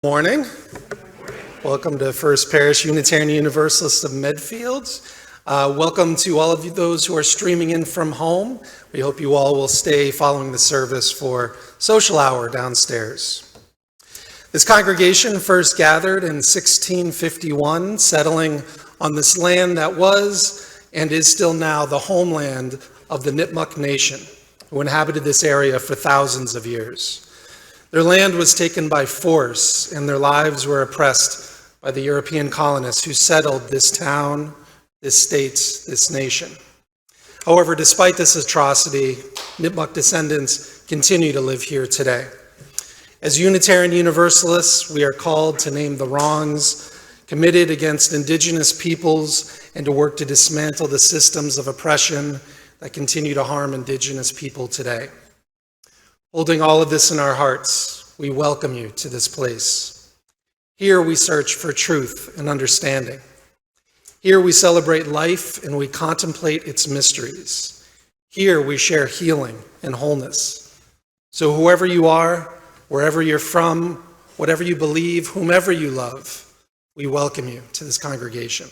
Morning. Welcome to First Parish Unitarian Universalist of Medfield. Welcome to all of those who are streaming in from home. We hope you all will stay following the service for social hour downstairs. This congregation first gathered in 1651, settling on this land that was and is still now the homeland of the Nipmuc Nation, who inhabited this area for thousands of years. Their land was taken by force, and their lives were oppressed by the European colonists who settled this town, this state, this nation. However, despite this atrocity, Nipmuc descendants continue to live here today. As Unitarian Universalists, we are called to name the wrongs committed against indigenous peoples and to work to dismantle the systems of oppression that continue to harm indigenous people today. Holding all of this in our hearts, we welcome you to this place. Here we search for truth and understanding. Here we celebrate life and we contemplate its mysteries. Here we share healing and wholeness. So whoever you are, wherever you're from, whatever you believe, whomever you love, we welcome you to this congregation.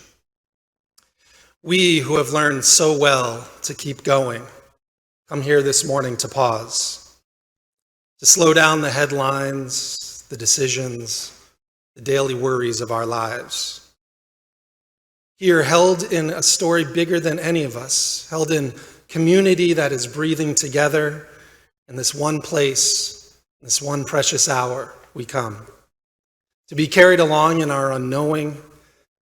We who have learned so well to keep going, come here this morning to pause. To slow down the headlines, the decisions, the daily worries of our lives. Here, held in a story bigger than any of us, held in community that is breathing together, in this one place, this one precious hour, we come. To be carried along in our unknowing,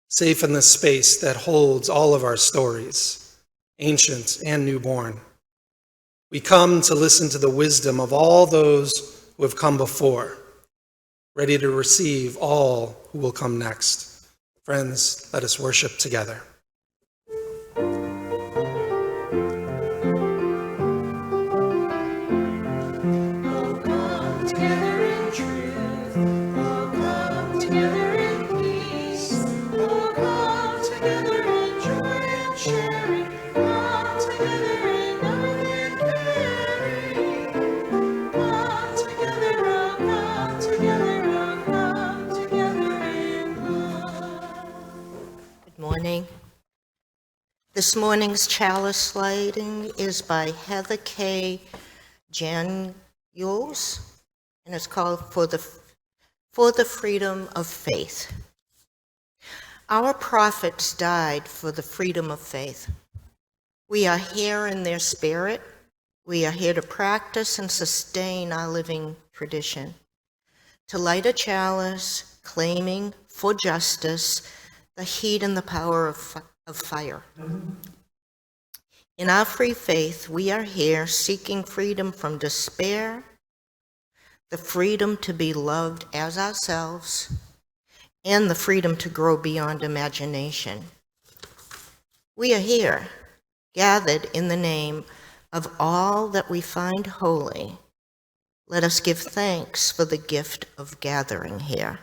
safe in the space that holds all of our stories, ancient and newborn. We come to listen to the wisdom of all those who have come before, ready to receive all who will come next. Friends, let us worship together. This morning's chalice lighting is by Heather K. Janules, and it's called For the Freedom of Faith. Our prophets died for the freedom of faith. We are here in their spirit. We are here to practice and sustain our living tradition, to light a chalice claiming for justice the heat and the power of fire. In our free faith, we are here seeking freedom from despair, the freedom to be loved as ourselves, and the freedom to grow beyond imagination. We are here, gathered in the name of all that we find holy. Let us give thanks for the gift of gathering here.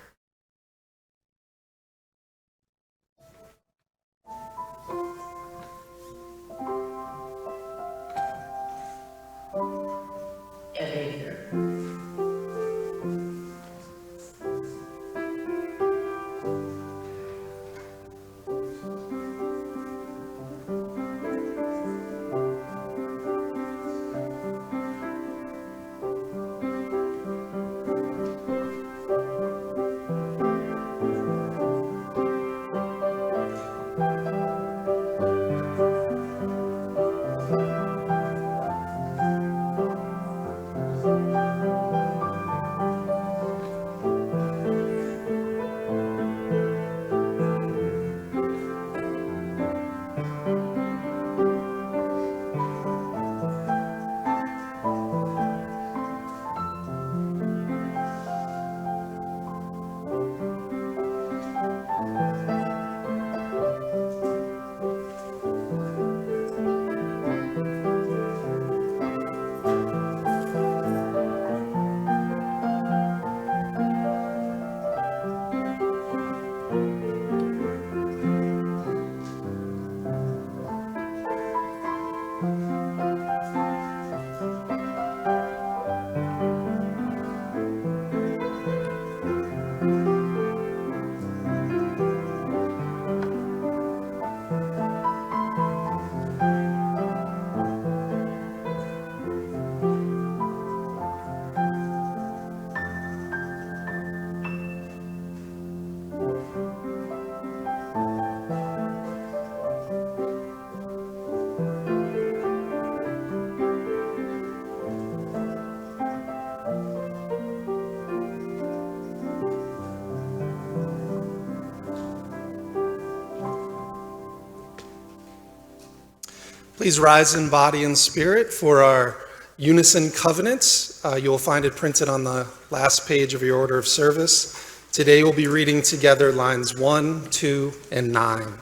Please rise in body and spirit for our unison covenants. You'll find it printed on the last page of your order of service. Today we'll be reading together lines 1, 2, and 9.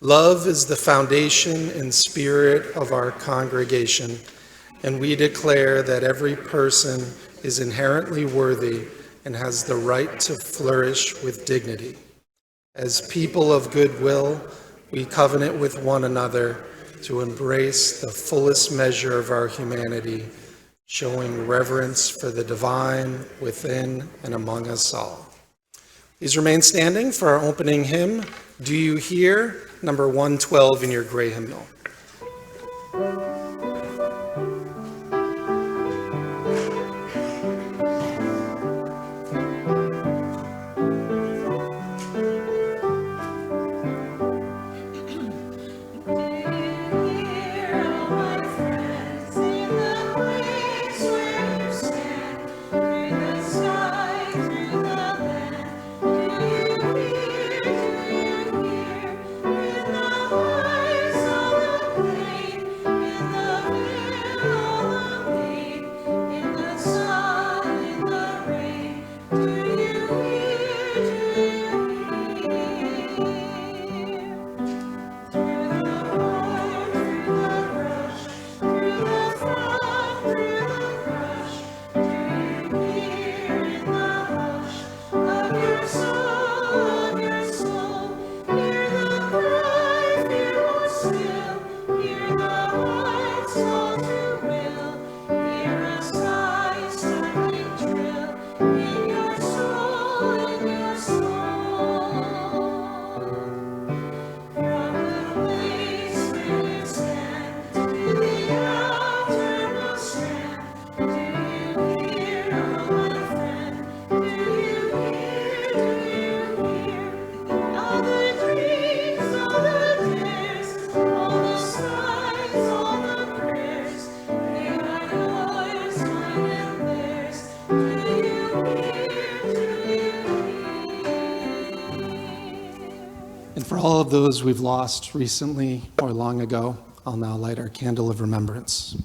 Love is the foundation and spirit of our congregation, and we declare that every person is inherently worthy and has the right to flourish with dignity. As people of goodwill, we covenant with one another to embrace the fullest measure of our humanity, showing reverence for the divine within and among us all. Please remain standing for our opening hymn, Do You Hear? Number 112 in your gray hymnal. And for all of those we've lost recently or long ago, I'll now light our candle of remembrance.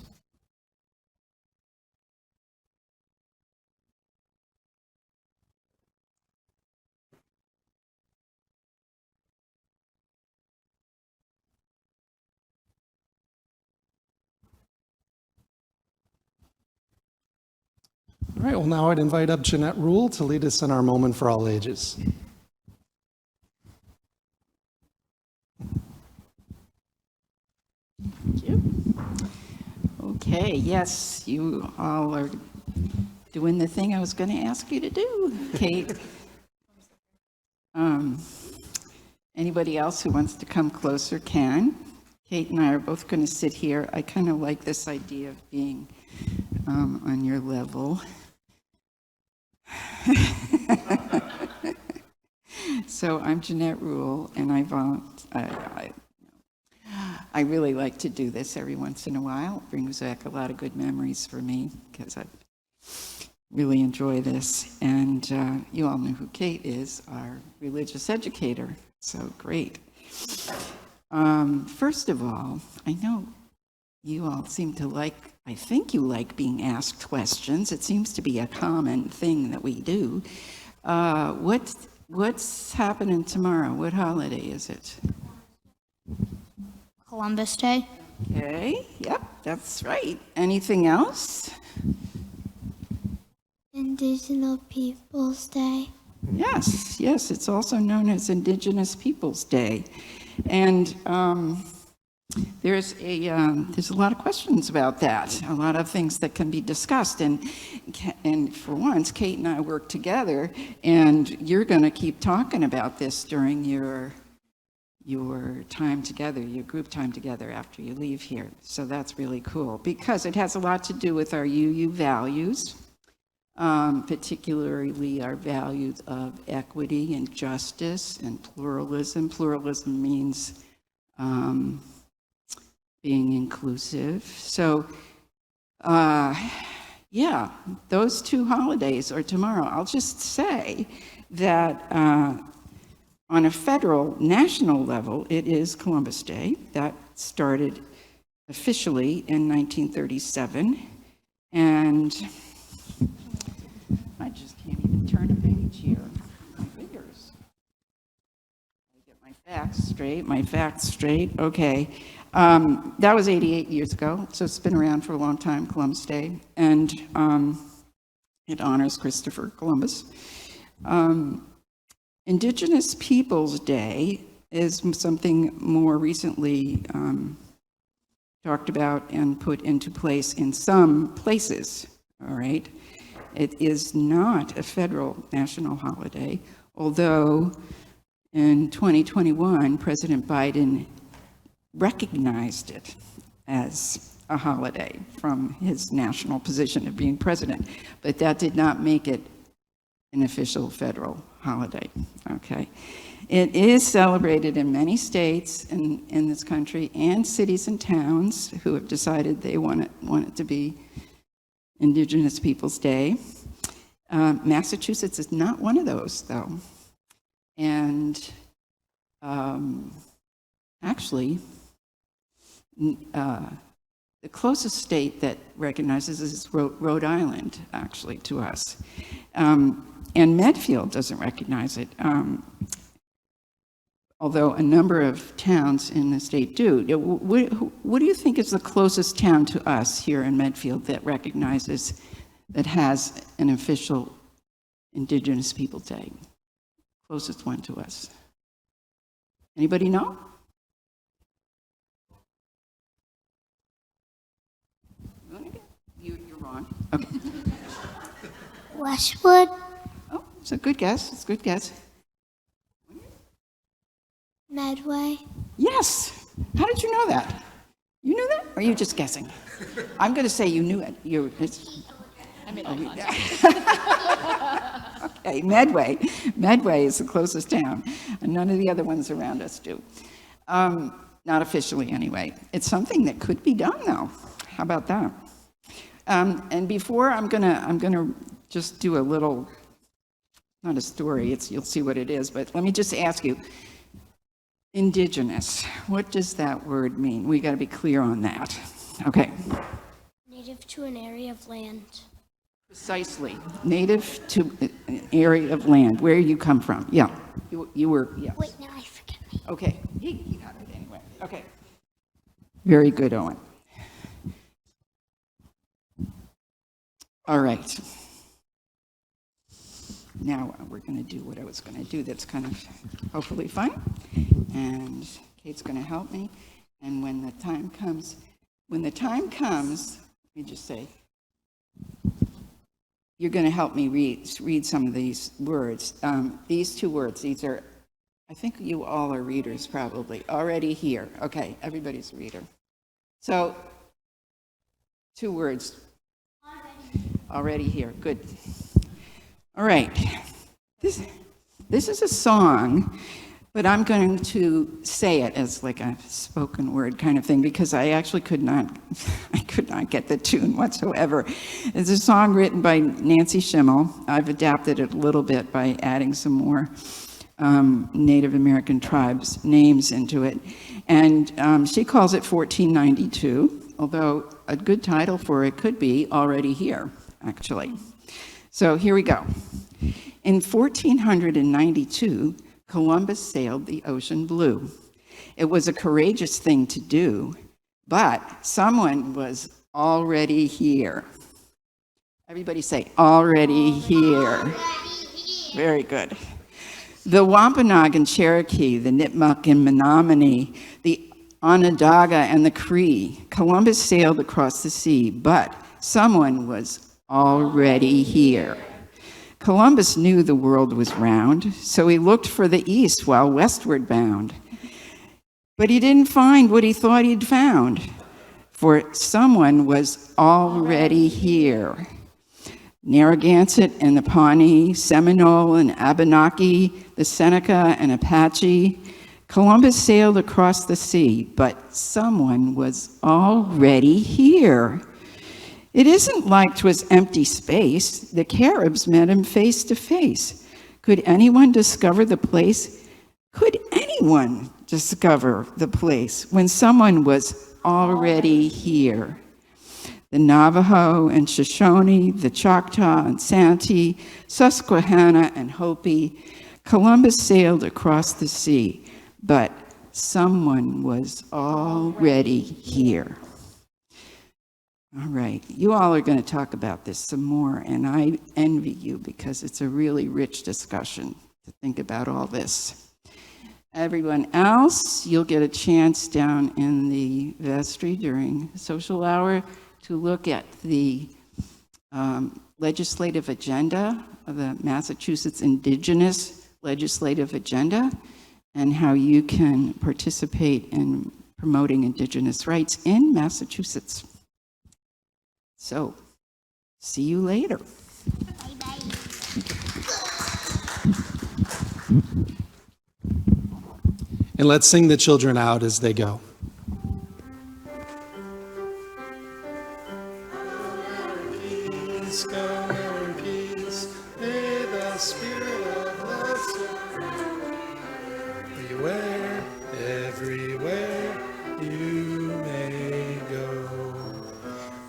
All right, well, now I'd invite up Jeanette Rule to lead us in our moment for all ages. Thank you. Okay, yes, you all are doing the thing I was going to ask you to do, Kate. Anybody else who wants to come closer can. Kate and I are both going to sit here. I kind of like this idea of being on your level. So I'm Jeanette Rule, and I really like to do this every once in a while. It brings back a lot of good memories for me because I really enjoy this. And you all know who Kate is, our religious educator. So great. First of all, I know you all seem to I think you like being asked questions. It seems to be a common thing that we do. What's happening tomorrow? What holiday is it? Columbus Day. Okay, yep, that's right. Anything else? Indigenous Peoples Day. Yes, it's also known as Indigenous Peoples Day. And there's a lot of questions about that, a lot of things that can be discussed. And for once, Kate and I work together, and you're going to keep talking about this during your time together, your group time together after you leave here. So that's really cool because it has a lot to do with our UU values, particularly our values of equity and justice and pluralism. Pluralism means being inclusive. So, yeah, those two holidays are tomorrow. I'll just say that On a federal, national level, it is Columbus Day. That started officially in 1937. And I just can't even turn a page here. My fingers. I get my facts straight. Okay. That was 88 years ago, so it's been around for a long time, Columbus Day. And it honors Christopher Columbus. Indigenous Peoples Day is something more recently talked about and put into place in some places, all right? It is not a federal national holiday, although in 2021, President Biden recognized it as a holiday from his national position of being president, but that did not make it an official federal holiday, okay? It is celebrated in many states in this country and cities and towns who have decided they want it to be Indigenous Peoples Day. Massachusetts is not one of those, though. And actually, the closest state that recognizes is Rhode Island, actually, to us. And Medfield doesn't recognize it, although a number of towns in the state do. What do you think is the closest town to us here in Medfield that recognizes, that has an official Indigenous Peoples Day? Closest one to us. Anybody know? You're wrong. Okay. Westwood, Oh, it's a good guess. It's a good guess. Medway, Yes. How did you know that? You knew that? Or are you just guessing? I'm going to say you knew it. Okay, Medway. Medway is the closest town, and none of the other ones around us do. Not officially, anyway. It's something that could be done, though. How about that? And before I'm gonna just do a little, not a story. You'll see what it is. But let me just ask you. Indigenous. What does that word mean? We got to be clear on that. Okay. native to an area of land. Precisely. Native to an area of land. Where you come from. Yeah. You were, yes. Wait, now I forget me. Okay. He got it anyway. Okay. Very good, Owen. All right. Now we're going to do what I was going to do that's kind of hopefully fun. And Kate's going to help me. And when the time comes, let me just say, you're going to help me read some of these words. These two words, these are, I think you all are readers probably, already here. Okay, everybody's a reader. So, two words. Already here, good. All right, this is a song, but I'm going to say it as like a spoken word kind of thing because I actually could not get the tune whatsoever. It's a song written by Nancy Schimmel. I've adapted it a little bit by adding some more Native American tribes names into it. And she calls it 1492, although a good title for it could be Already Here, actually. So here we go. In 1492, Columbus sailed the ocean blue. It was a courageous thing to do, but someone was already here. Everybody say, already here. Very good. The Wampanoag and Cherokee, the Nipmuc and Menominee, the Onondaga and the Cree. Columbus sailed across the sea, but someone was already here. Columbus knew the world was round, so he looked for the east while westward bound. But he didn't find what he thought he'd found, for someone was already here. Narragansett and the Pawnee, Seminole and Abenaki, the Seneca and Apache. Columbus sailed across the sea, but someone was already here. It isn't like 'twas empty space. The Caribs met him face to face. Could anyone discover the place Could anyone discover the place when someone was already here? The Navajo and Shoshone, the Choctaw and Santee, Susquehanna and Hopi, Columbus sailed across the sea, but someone was already here. All right, you all are going to talk about this some more, and I envy you because it's a really rich discussion to think about all this. Everyone else, you'll get a chance down in the vestry during social hour to look at the legislative agenda of the Massachusetts Indigenous Legislative Agenda and how you can participate in promoting Indigenous rights in Massachusetts. So, see you later. And let's sing the children out as they go. Peace, go in peace. May the spirit of love surround everywhere, everywhere you may go.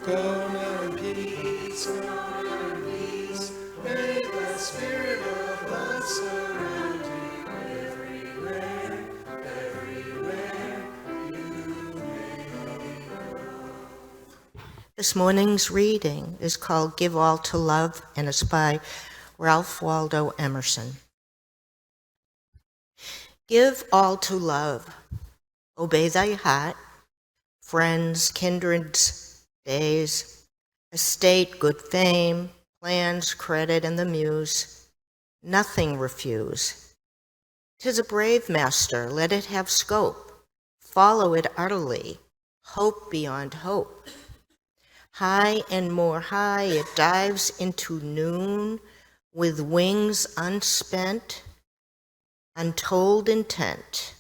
Go now in peace, go now in peace. May the spirit of love surround you everywhere, everywhere you may go. This morning's reading is called Give All to Love, and it's by Ralph Waldo Emerson. Give all to love, obey thy heart, friends, kindreds, days, estate, good fame, plans, credit, and the muse. Nothing refuse. 'Tis a brave master, let it have scope. Follow it utterly, hope beyond hope. High and more high it dives into noon with wings unspent, untold intent,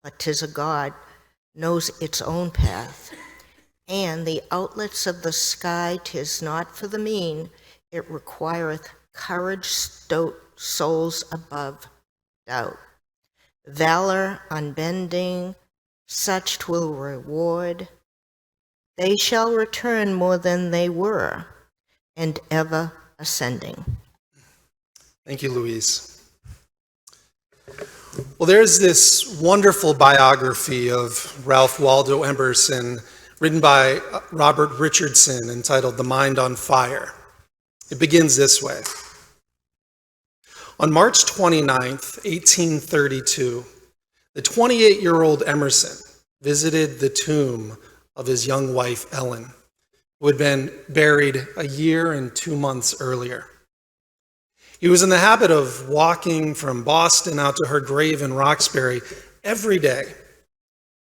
but 'tis a God knows its own path. And the outlets of the sky 'tis not for the mean, it requireth courage stout souls above doubt. Valor unbending, such 'twill reward. They shall return more than they were, and ever ascending. Thank you, Louise. Well, there's this wonderful biography of Ralph Waldo Emerson written by Robert Richardson entitled The Mind on Fire. It begins this way. On March 29th, 1832, the 28-year-old Emerson visited the tomb of his young wife, Ellen, who had been buried a year and 2 months earlier. He was in the habit of walking from Boston out to her grave in Roxbury every day.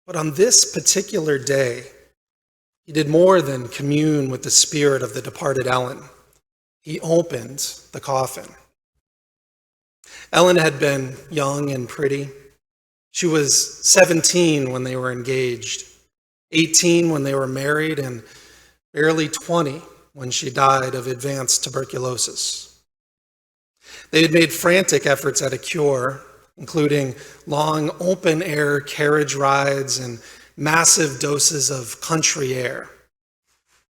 But on this particular day, he did more than commune with the spirit of the departed Ellen. He opened the coffin. Ellen had been young and pretty. She was 17 when they were engaged, 18 when they were married, and barely 20 when she died of advanced tuberculosis. They had made frantic efforts at a cure, including long open-air carriage rides and massive doses of country air.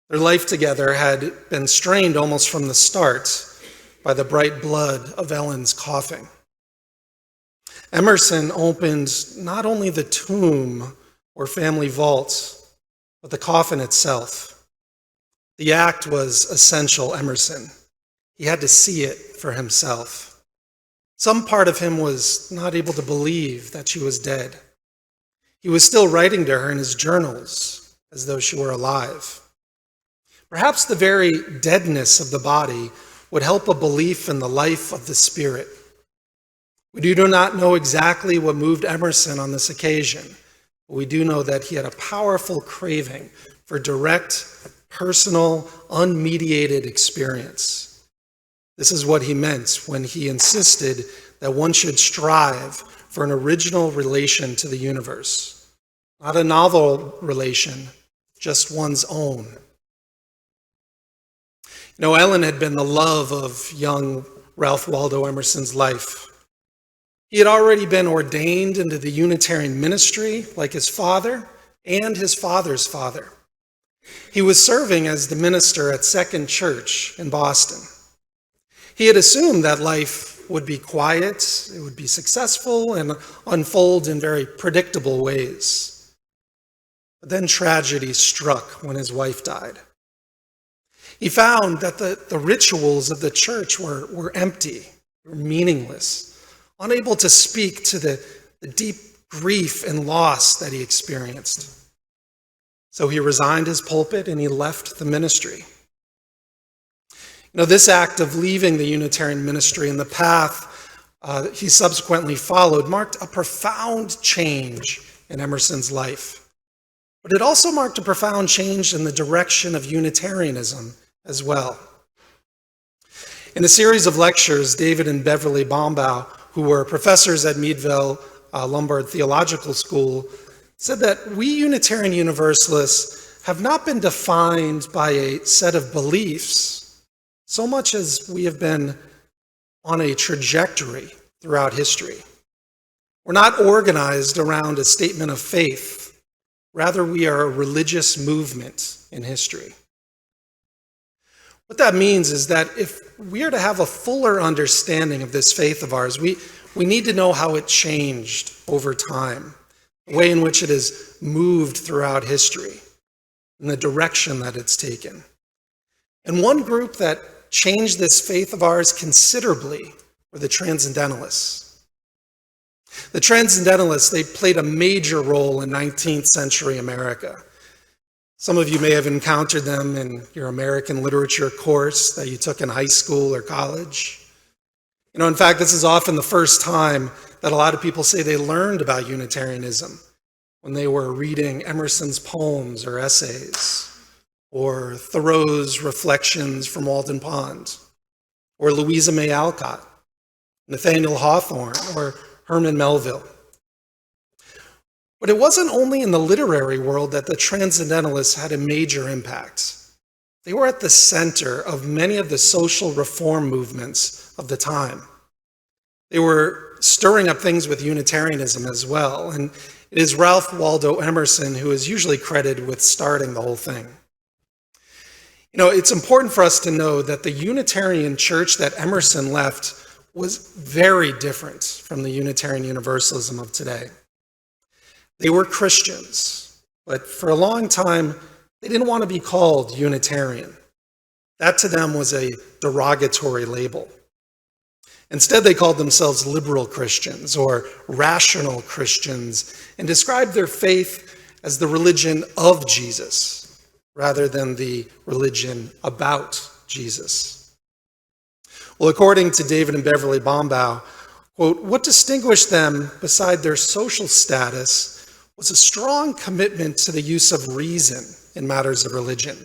Their life together had been strained almost from the start by the bright blood of Ellen's coughing. Emerson opened not only the tomb or family vault, but the coffin itself. The act was essential, Emerson. He had to see it for himself. Some part of him was not able to believe that she was dead. He was still writing to her in his journals as though she were alive. Perhaps the very deadness of the body would help a belief in the life of the spirit. We do not know exactly what moved Emerson on this occasion, but we do know that he had a powerful craving for direct, personal, unmediated experience. This is what he meant when he insisted that one should strive for an original relation to the universe, not a novel relation, just one's own. You know, Ellen had been the love of young Ralph Waldo Emerson's life. He had already been ordained into the Unitarian ministry like his father and his father's father. He was serving as the minister at Second Church in Boston. He had assumed that life would be quiet, it would be successful, and unfold in very predictable ways. But then tragedy struck when his wife died. He found that the rituals of the church were empty, were meaningless, unable to speak to the deep grief and loss that he experienced. So he resigned his pulpit and he left the ministry. This act of leaving the Unitarian ministry and the path that he subsequently followed marked a profound change in Emerson's life. But it also marked a profound change in the direction of Unitarianism as well. In a series of lectures, David and Beverly Bombau, who were professors at Meadville Lombard Theological School, said that we Unitarian Universalists have not been defined by a set of beliefs so much as we have been on a trajectory throughout history. We're not organized around a statement of faith. Rather, we are a religious movement in history. What that means is that if we are to have a fuller understanding of this faith of ours, we need to know how it changed over time, the way in which it has moved throughout history, and the direction that it's taken. And one group that changed this faith of ours considerably were the Transcendentalists. The Transcendentalists, they played a major role in 19th century America. Some of you may have encountered them in your American literature course that you took in high school or college. In fact, this is often the first time that a lot of people say they learned about Unitarianism, when they were reading Emerson's poems or essays, or Thoreau's Reflections from Walden Pond, or Louisa May Alcott, Nathaniel Hawthorne, or Herman Melville. But it wasn't only in the literary world that the Transcendentalists had a major impact. They were at the center of many of the social reform movements of the time. They were stirring up things with Unitarianism as well, and it is Ralph Waldo Emerson who is usually credited with starting the whole thing. It's important for us to know that the Unitarian church that Emerson left was very different from the Unitarian Universalism of today. They were Christians, but for a long time, they didn't want to be called Unitarian. That to them was a derogatory label. Instead, they called themselves liberal Christians or rational Christians and described their faith as the religion of Jesus rather than the religion about Jesus. Well, according to David and Beverly Bombau, quote, what distinguished them beside their social status was a strong commitment to the use of reason in matters of religion.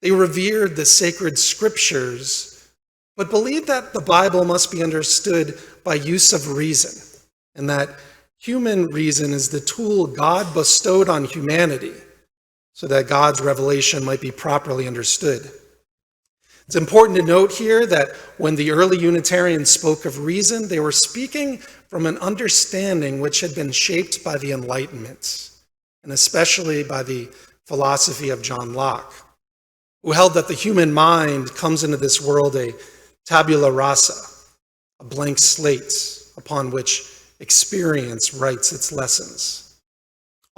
They revered the sacred scriptures, but believed that the Bible must be understood by use of reason, and that human reason is the tool God bestowed on humanity so that God's revelation might be properly understood. It's important to note here that when the early Unitarians spoke of reason, they were speaking from an understanding which had been shaped by the Enlightenment, and especially by the philosophy of John Locke, who held that the human mind comes into this world a tabula rasa, a blank slate upon which experience writes its lessons.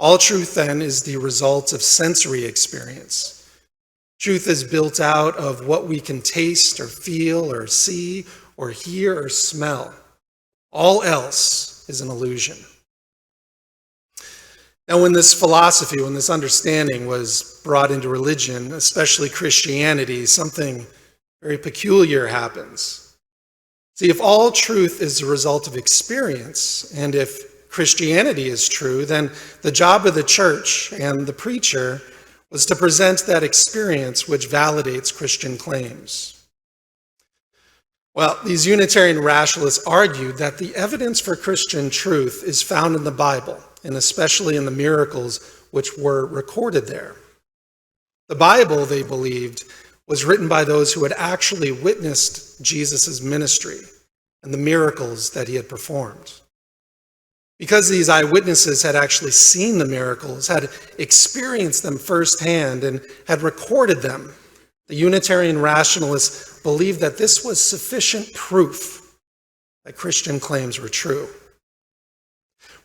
All truth, then, is the result of sensory experience. Truth is built out of what we can taste or feel or see or hear or smell. All else is an illusion. Now, when this philosophy, when this understanding was brought into religion, especially Christianity, something very peculiar happens. See, if all truth is the result of experience, and if Christianity is true, then the job of the church and the preacher was to present that experience which validates Christian claims. Well, these Unitarian rationalists argued that the evidence for Christian truth is found in the Bible, and especially in the miracles which were recorded there. The Bible, they believed, was written by those who had actually witnessed Jesus' ministry, and the miracles that he had performed. Because these eyewitnesses had actually seen the miracles, had experienced them firsthand, and had recorded them, the Unitarian rationalists believed that this was sufficient proof that Christian claims were true.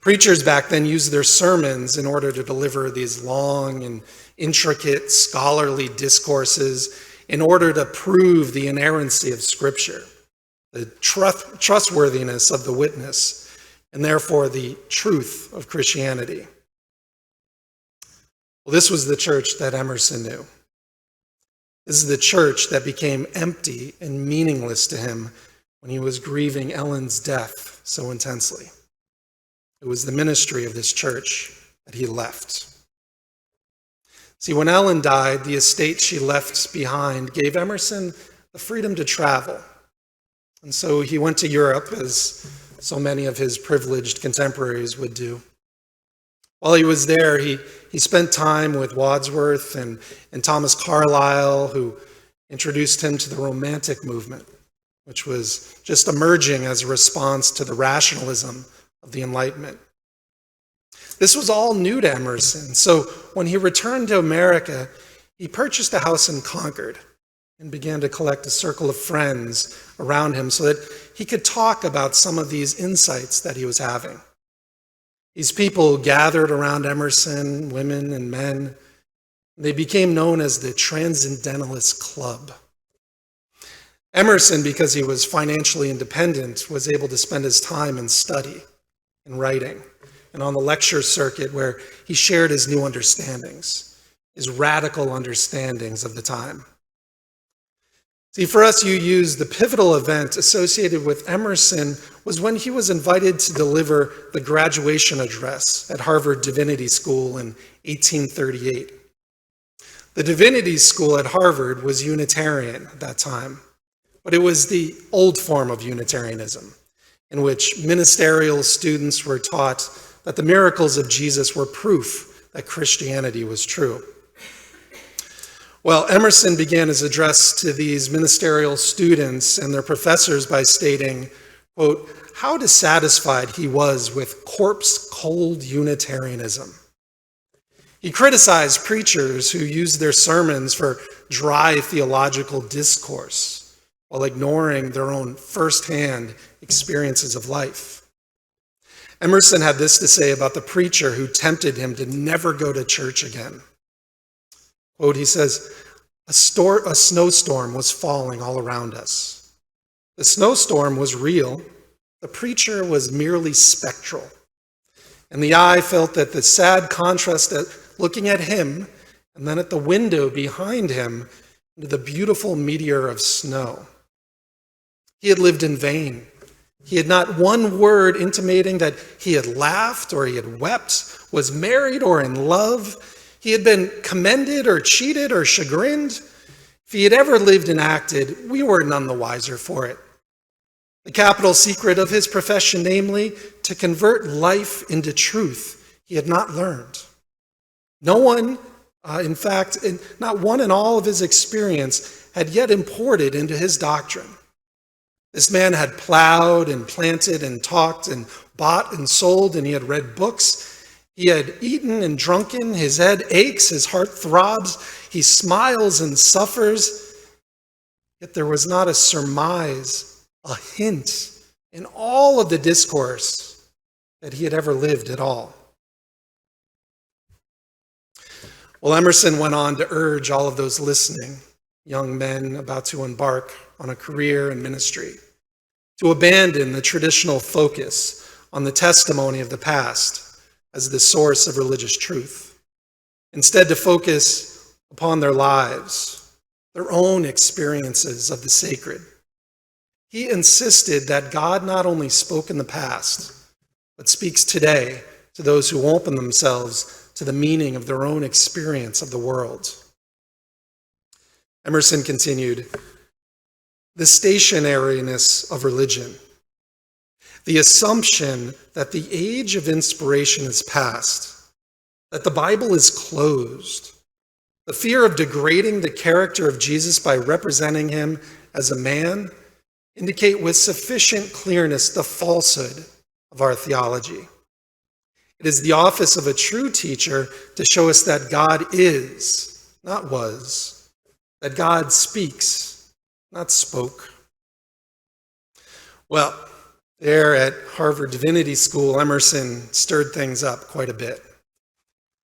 Preachers back then used their sermons in order to deliver these long and intricate scholarly discourses in order to prove the inerrancy of Scripture, the trustworthiness of the witness, and therefore the truth of Christianity. Well, this was the church that Emerson knew. This is the church that became empty and meaningless to him when he was grieving Ellen's death so intensely. It was the ministry of this church that he left. See, when Ellen died, the estate she left behind gave Emerson the freedom to travel. And so he went to Europe, as so many of his privileged contemporaries would do. While he was there, he spent time with Wadsworth and Thomas Carlyle, who introduced him to the Romantic movement, which was just emerging as a response to the rationalism of the Enlightenment. This was all new to Emerson, so when he returned to America, he purchased a house in Concord and began to collect a circle of friends around him so that he could talk about some of these insights that he was having. These people gathered around Emerson, women and men. They became known as the Transcendentalists Club. Emerson, because he was financially independent, was able to spend his time in study and writing and on the lecture circuit where he shared his new understandings, his radical understandings of the time. See, for us, you use the pivotal event associated with Emerson was when he was invited to deliver the graduation address at Harvard Divinity School in 1838. The Divinity School at Harvard was Unitarian at that time, but it was the old form of Unitarianism, in which ministerial students were taught that the miracles of Jesus were proof that Christianity was true. Well, Emerson began his address to these ministerial students and their professors by stating, quote, how dissatisfied he was with corpse-cold Unitarianism. He criticized preachers who used their sermons for dry theological discourse while ignoring their own firsthand experiences of life. Emerson had this to say about the preacher who tempted him to never go to church again. Quote, he says, a snowstorm was falling all around us. The snowstorm was real. The preacher was merely spectral. And the eye felt that the sad contrast that looking at him and then at the window behind him into the beautiful meteor of snow. He had lived in vain. He had not one word intimating that he had laughed or he had wept, was married or in love. He had been commended or cheated or chagrined. If he had ever lived and acted, we were none the wiser for it. The capital secret of his profession, namely, to convert life into truth, he had not learned. No one, in fact, not one in all of his experience had yet imported into his doctrine. This man had plowed and planted and talked and bought and sold, and he had read books. He had eaten and drunken. His head aches, his heart throbs. He smiles and suffers. Yet there was not a surmise, a hint in all of the discourse that he had ever lived at all. Well, Emerson went on to urge all of those listening, young men about to embark on a career in ministry, to abandon the traditional focus on the testimony of the past as the source of religious truth. Instead, to focus upon their lives, their own experiences of the sacred. He insisted that God not only spoke in the past, but speaks today to those who open themselves to the meaning of their own experience of the world. Emerson continued, the stationariness of religion, the assumption that the age of inspiration is past, that the Bible is closed, the fear of degrading the character of Jesus by representing him as a man, indicate with sufficient clearness the falsehood of our theology. It is the office of a true teacher to show us that God is, not was, that God speaks, not spoke. Well, there at Harvard Divinity School, Emerson stirred things up quite a bit.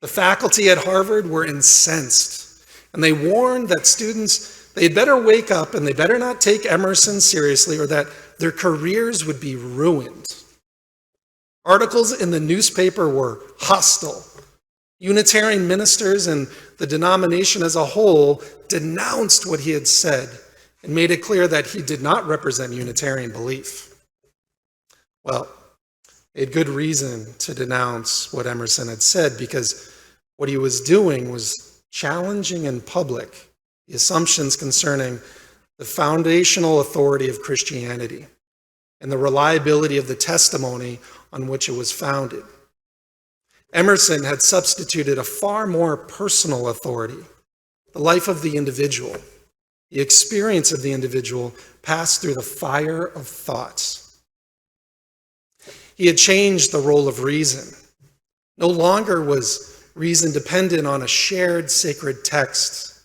The faculty at Harvard were incensed, and they warned that students, they'd better wake up and they better not take Emerson seriously or that their careers would be ruined. Articles in the newspaper were hostile. Unitarian ministers and the denomination as a whole denounced what he had said and made it clear that he did not represent Unitarian belief. Well, they had good reason to denounce what Emerson had said because what he was doing was challenging in public the assumptions concerning the foundational authority of Christianity and the reliability of the testimony on which it was founded. Emerson had substituted a far more personal authority, the life of the individual, the experience of the individual passed through the fire of thoughts. He had changed the role of reason. No longer was reason dependent on a shared sacred text.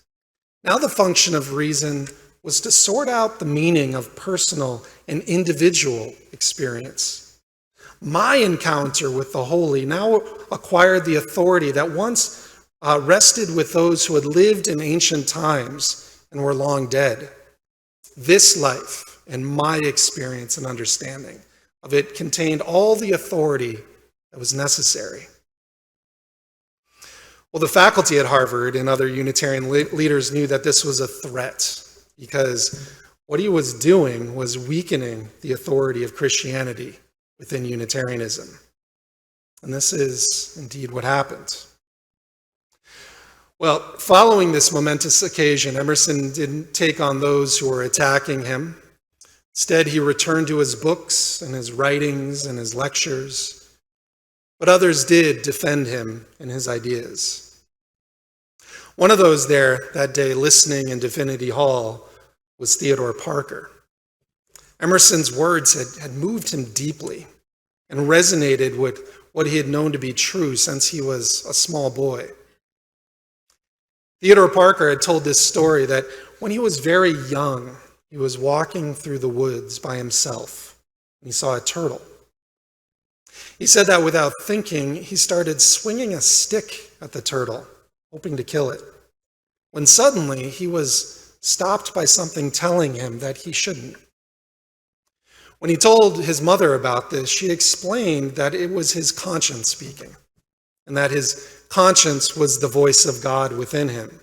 Now the function of reason was to sort out the meaning of personal and individual experience. My encounter with the holy now acquired the authority that once rested with those who had lived in ancient times and were long dead. This life and my experience and understanding of it contained all the authority that was necessary. Well, the faculty at Harvard and other Unitarian leaders knew that this was a threat because what he was doing was weakening the authority of Christianity within Unitarianism. And this is indeed what happened. Well, following this momentous occasion, Emerson didn't take on those who were attacking him. Instead, he returned to his books and his writings and his lectures. But others did defend him and his ideas. One of those there that day listening in Divinity Hall was Theodore Parker. Emerson's words had moved him deeply and resonated with what he had known to be true since he was a small boy. Theodore Parker had told this story that when he was very young, he was walking through the woods by himself and he saw a turtle. He said that without thinking, he started swinging a stick at the turtle, hoping to kill it, when suddenly he was stopped by something telling him that he shouldn't. When he told his mother about this, she explained that it was his conscience speaking, and that his conscience was the voice of God within him.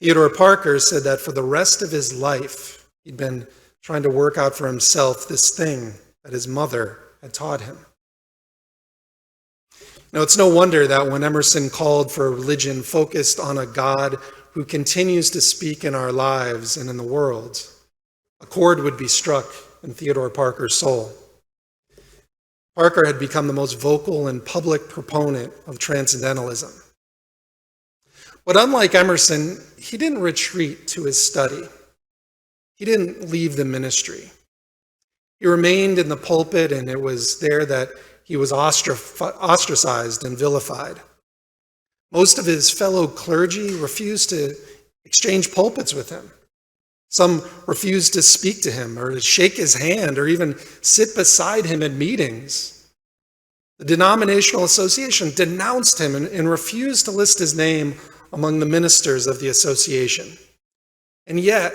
Theodore Parker said that for the rest of his life, he'd been trying to work out for himself this thing that his mother had taught him. Now, it's no wonder that when Emerson called for a religion focused on a God who continues to speak in our lives and in the world, a chord would be struck in Theodore Parker's soul. Parker had become the most vocal and public proponent of Transcendentalism. But unlike Emerson, he didn't retreat to his study. He didn't leave the ministry. He remained in the pulpit, and it was there that he was ostracized and vilified. Most of his fellow clergy refused to exchange pulpits with him. Some refused to speak to him or to shake his hand or even sit beside him at meetings. The denominational association denounced him and refused to list his name among the ministers of the association. And yet,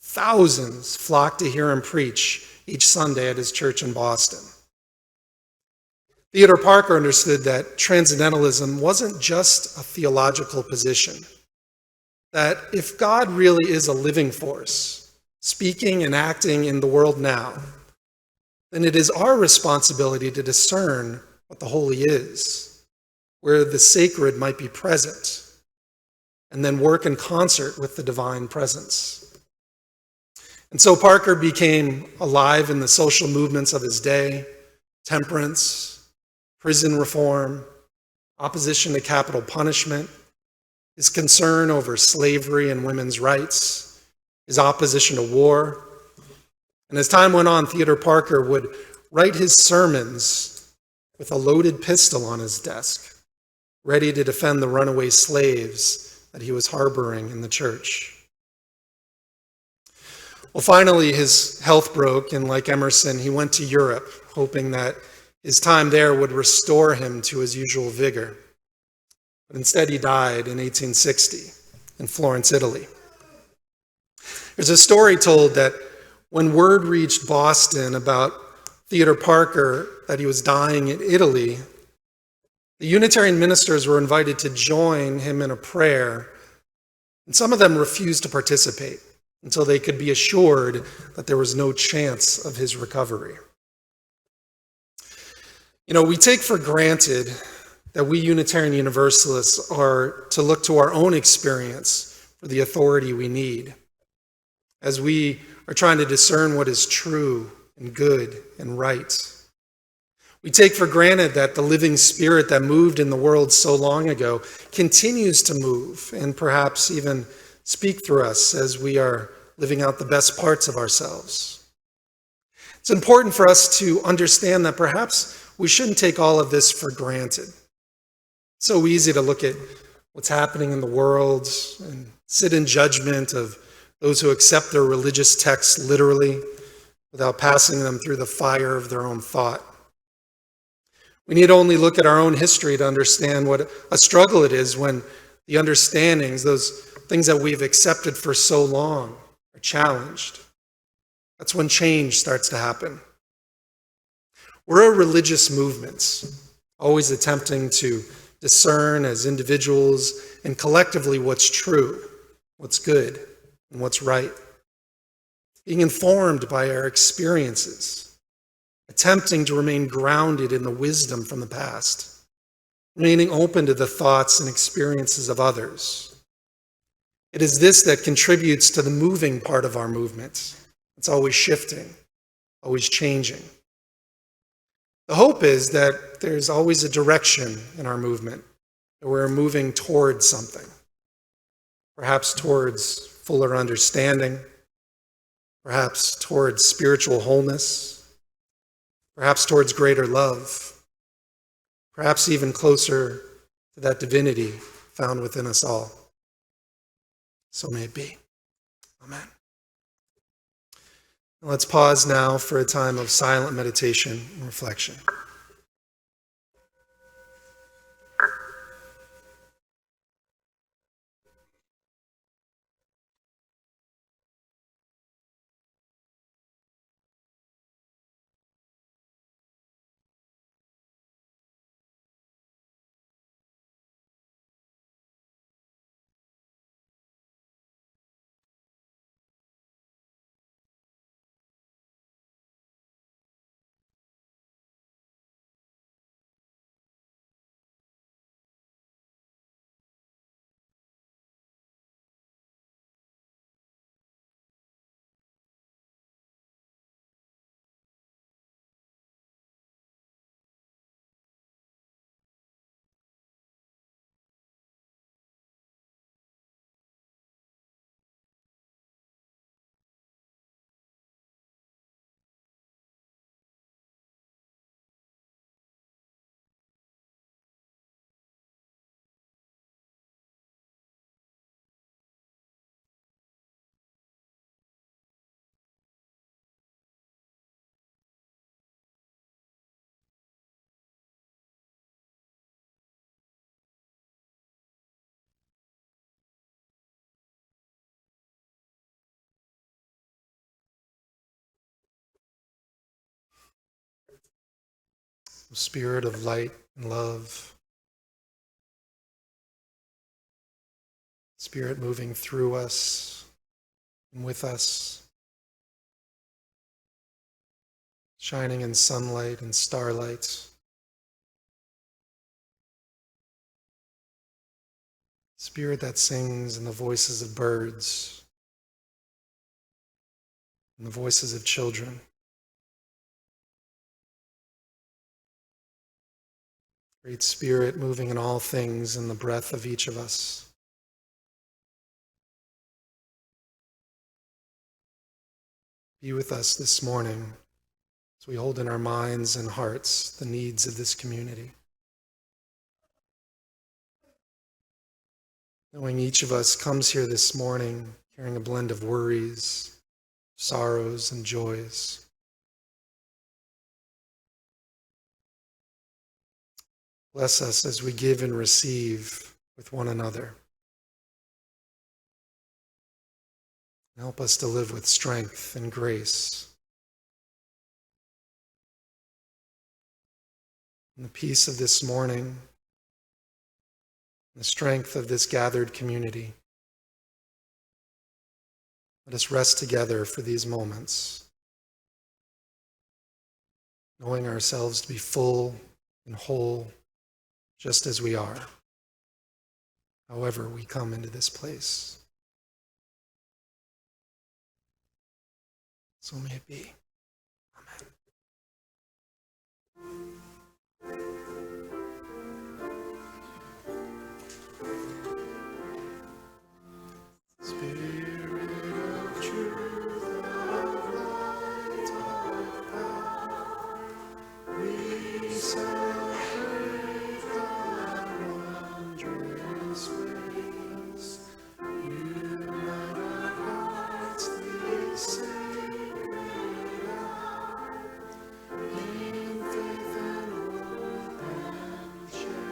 thousands flocked to hear him preach each Sunday at his church in Boston. Theodore Parker understood that Transcendentalism wasn't just a theological position. That if God really is a living force, speaking and acting in the world now, then it is our responsibility to discern what the holy is, where the sacred might be present, and then work in concert with the divine presence. And so Parker became alive in the social movements of his day: temperance, prison reform, opposition to capital punishment, his concern over slavery and women's rights, his opposition to war, And as time went on, Theodore Parker would write his sermons with a loaded pistol on his desk, ready to defend the runaway slaves that he was harboring in the church. Well, finally, his health broke, and like Emerson, he went to Europe, hoping that his time there would restore him to his usual vigor. But instead, he died in 1860 in Florence, Italy. There's a story told that when word reached Boston about Theodore Parker that he was dying in Italy, the Unitarian ministers were invited to join him in a prayer, and some of them refused to participate until they could be assured that there was no chance of his recovery. You know, we take for granted that we Unitarian Universalists are to look to our own experience for the authority we need, as we are trying to discern what is true and good and right. We take for granted that the living Spirit that moved in the world so long ago continues to move and perhaps even speak through us as we are living out the best parts of ourselves. It's important for us to understand that perhaps we shouldn't take all of this for granted. It's so easy to look at what's happening in the world and sit in judgment of those who accept their religious texts literally without passing them through the fire of their own thought. We need only look at our own history to understand what a struggle it is when the understandings, those things that we've accepted for so long, are challenged. That's when change starts to happen. We're a religious movement, always attempting to discern as individuals and collectively what's true, what's good, and what's right. Being informed by our experiences, attempting to remain grounded in the wisdom from the past, remaining open to the thoughts and experiences of others. It is this that contributes to the moving part of our movement. It's always shifting, always changing. The hope is that there's always a direction in our movement, that we're moving towards something, perhaps towards fuller understanding, perhaps towards spiritual wholeness, perhaps towards greater love, perhaps even closer to that divinity found within us all. So may it be. Amen. Let's pause now for a time of silent meditation and reflection. Spirit of light and love, Spirit moving through us and with us, shining in sunlight and starlight. Spirit that sings in the voices of birds, in the voices of children. Great Spirit moving in all things in the breath of each of us. be with us this morning as we hold in our minds and hearts the needs of this community. Knowing each of us comes here this morning carrying a blend of worries, sorrows, and joys. Bless us as we give and receive with one another. Help us to live with strength and grace. In the peace of this morning, the strength of this gathered community, let us rest together for these moments, knowing ourselves to be full and whole, just as we are, however we come into this place. So may it be. Spirit of truth, of light, of power, we celebrate thy wondrous ways. Unite our hearts this sacred hour, in faith and hope and charity.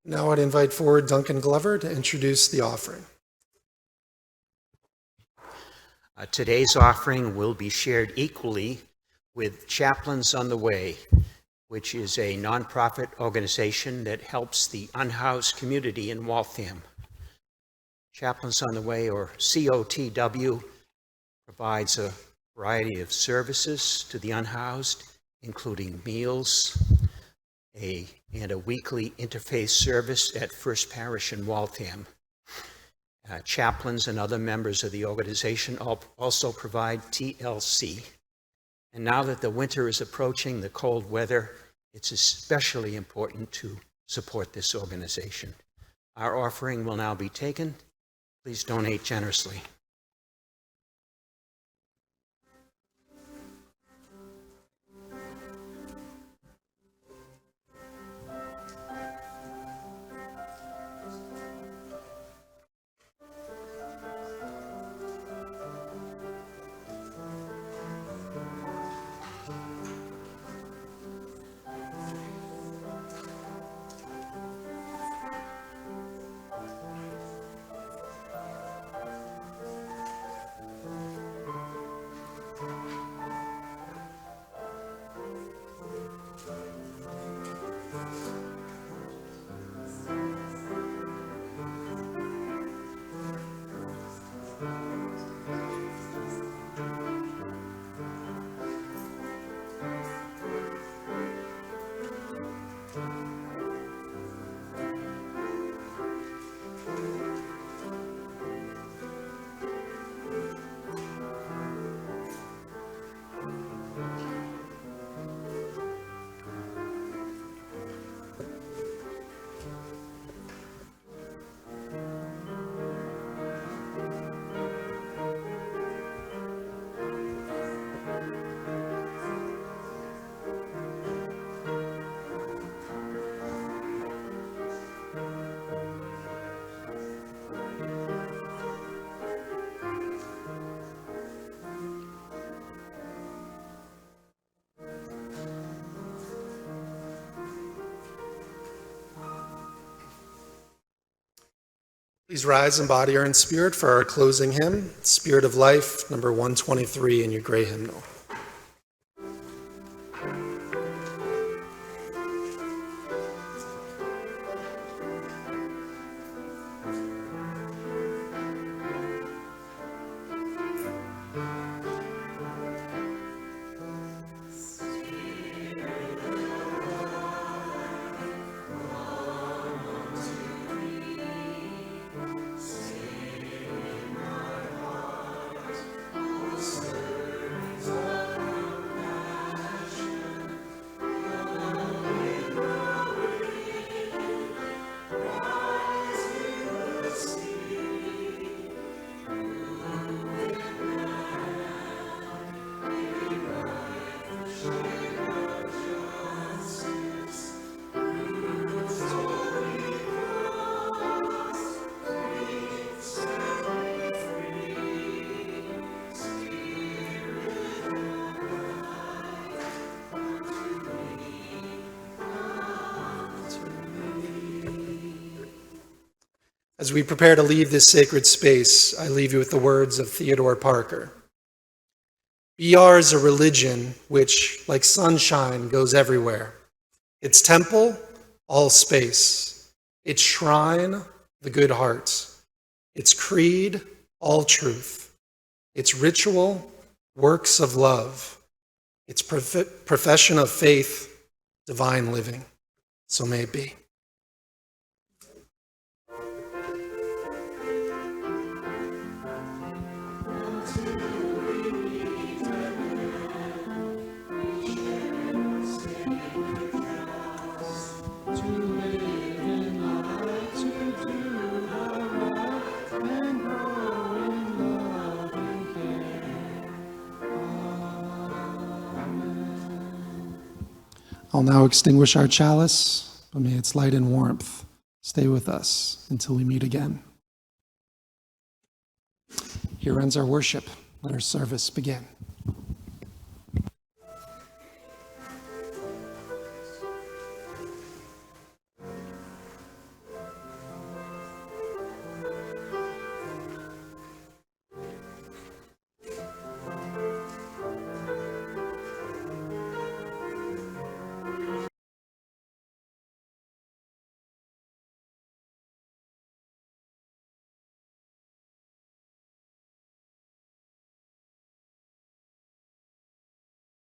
Now I'd invite forward Duncan Glover to introduce the offering. Today's offering will be shared equally with Chaplains on the Way, which is a nonprofit organization that helps the unhoused community in Waltham. Chaplains on the Way, or COTW, provides a variety of services to the unhoused, including meals, and a weekly interfaith service at First Parish in Waltham. Chaplains and other members of the organization also provide TLC. And now that the winter is approaching, the cold weather, it's especially important to support this organization. Our offering will now be taken. Please donate generously. Please rise in body or in spirit for our closing hymn, Spirit of Life, number 123 in your gray hymnal. Spirit As we prepare to leave this sacred space, I leave you with the words of Theodore Parker. Be ours a religion which, like sunshine, goes everywhere. Its temple, all space. Its shrine, the good heart. Its creed, all truth. Its ritual, works of love. Its profession of faith, divine living. So may it be. I'll now extinguish our chalice, but may its light and warmth stay with us until we meet again. Here ends our worship. Let our service begin.